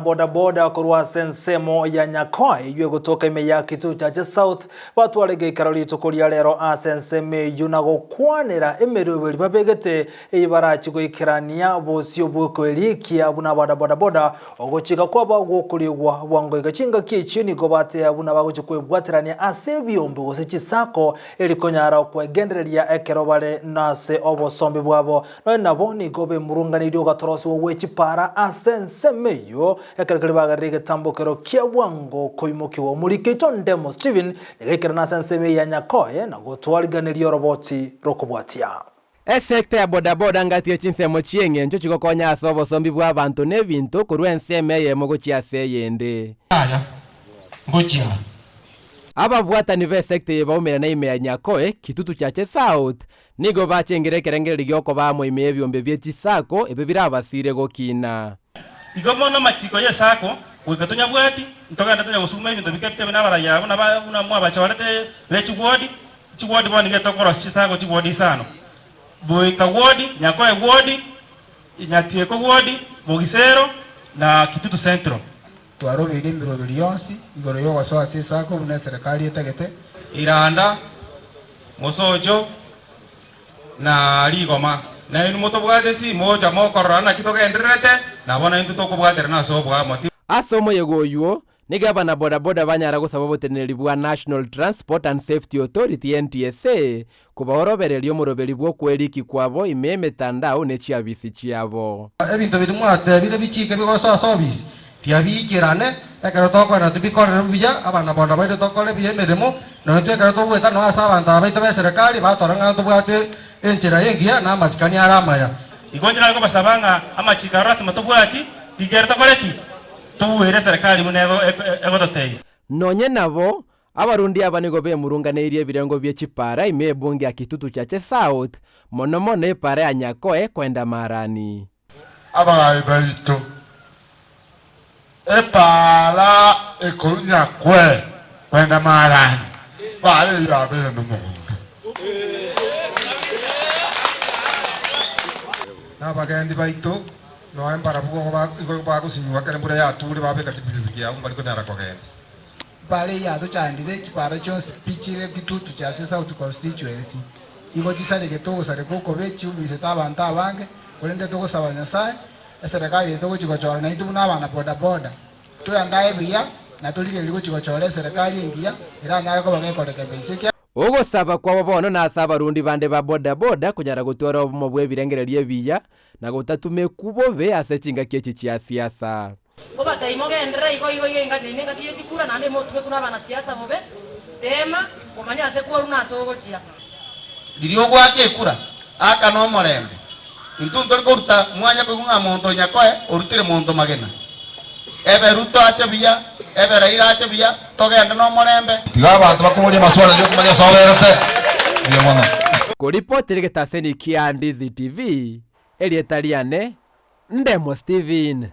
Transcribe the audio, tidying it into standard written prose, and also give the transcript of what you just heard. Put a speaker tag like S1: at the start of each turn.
S1: Bodaboda kurwa sensemo ya Nyakoi yue kutoka ime ya Kitutu cha South watu walege ikarolito kulia lero asenseme yunago kwanera emerubeli babegete ibarachi kuikirania bosio bwekeli kia abuna bodaboda ogochika kwaba gwokuliwa wango igachinga kichini gobate abuna bagochukwe bwaterania asebyombe gosechisako elikonyara kwegendereria ekerobale nase obosombe bwabo no nabo ni gobe murunganiro gatorosi wechipara asenseme yo ekerekere bagarige tambokero kia bwango koimukiwa muliketo Ndemo Steven negekera na senseme ya Nyakoi na gotwaliganirio roboti rokobwatia
S2: Sekta ya bodaboda ngati chinsemo chienge ncho chikokonya asobo sombi bwa abantu nebintu kurwe enseme ye mogochia seyende
S3: aya ngochia
S2: ababwatani be sekta ye baumera na ime ya Nyakoi Kitutu cha South nigo bachengerekerengeri gyoko bamo ime ebyombe byechisako ebe birabasire gokina
S4: igomono machiko ye sako wikatonya bwati ntoganda tonya gusuma ibintu bikapya binabara yabo na mwaba chawalete lechi wodi boni geto koros chisako chiwodi sano Boika wodi Nyakoi wodi Nyatieko wodi Mugisero na Kitutu Central
S3: twarobiri mirobiri yonsi igoro yo waso asisako bune serikali etegete
S5: Iranda Mosojo na Ligoma na inu moto bwate si moja mokorana kitogenderete na bona intu tokobwatera na so bwa moti
S2: asomo yegoyuo nigaba na bodaboda banyara gusaba boteneri bwa National Transport and Safety Authority NTSA kubahorobereryo muroberi bwo kweriki kwabo imeme tandao nechiabisi chiabo
S3: ebintu bidumwate bide bichike bigoso service tiabikirane ekero tokona tibikorera buya abana boda baito tokole biyemeremo no twekero togweta no asa abantu baito be serikali batoranga tobwate enchera yengia na masikani aramaya
S4: igonjera ko basabanga amachikarasi matobwati digerta koleki tuwere serikali munego egototei
S2: nonye nabo abarundi abanigo be murunganeirie birengo byechipara ime bunge ya Kitutu cha South mono ipara ya Nyakoi kwenda marani
S6: abagai baito epala Nyakoi kwenda marani bale ya be no mundo
S3: na bagandi baito no empara bugo ba kusinywa kare mbura ya tule babe katibiriki ya umba likonyara kogenda bale ya do chandire chipara chonse pichire Kitutu cha South constituency igo chisale geto sare koko bechi umise tabanta abange kolende to gusaba Nyasaye serikali yeto chikochora na itu na bana boda to yandaye biya na tolike liko chikochora serikali ingia ira nyara ko bange koleke beiseke
S2: Ogo saba kwa wabono na saba rundi bande ba boda kunyara gutwara obumo bwe birengererie biya na gutatume kubobe asechinga kechi chia siasa
S7: obata imogendera igo ingati ninga kiyechi kura nande motume kuna bana siasa bobe tema komanya se kuba runa sogochia
S5: dirio gwake kura aka no morembe intunto koruta mwanya ko nga monto Nyakoi orutire monto magena ebe ruto acha biya ebe raira acha biya togenda no morembe
S6: tiga abantu bakumuri maswala yo kumanya soberete ndiye mwana
S2: kuripoti ligetaseni kia Ndizi TV Elietaliane Ndemo Steven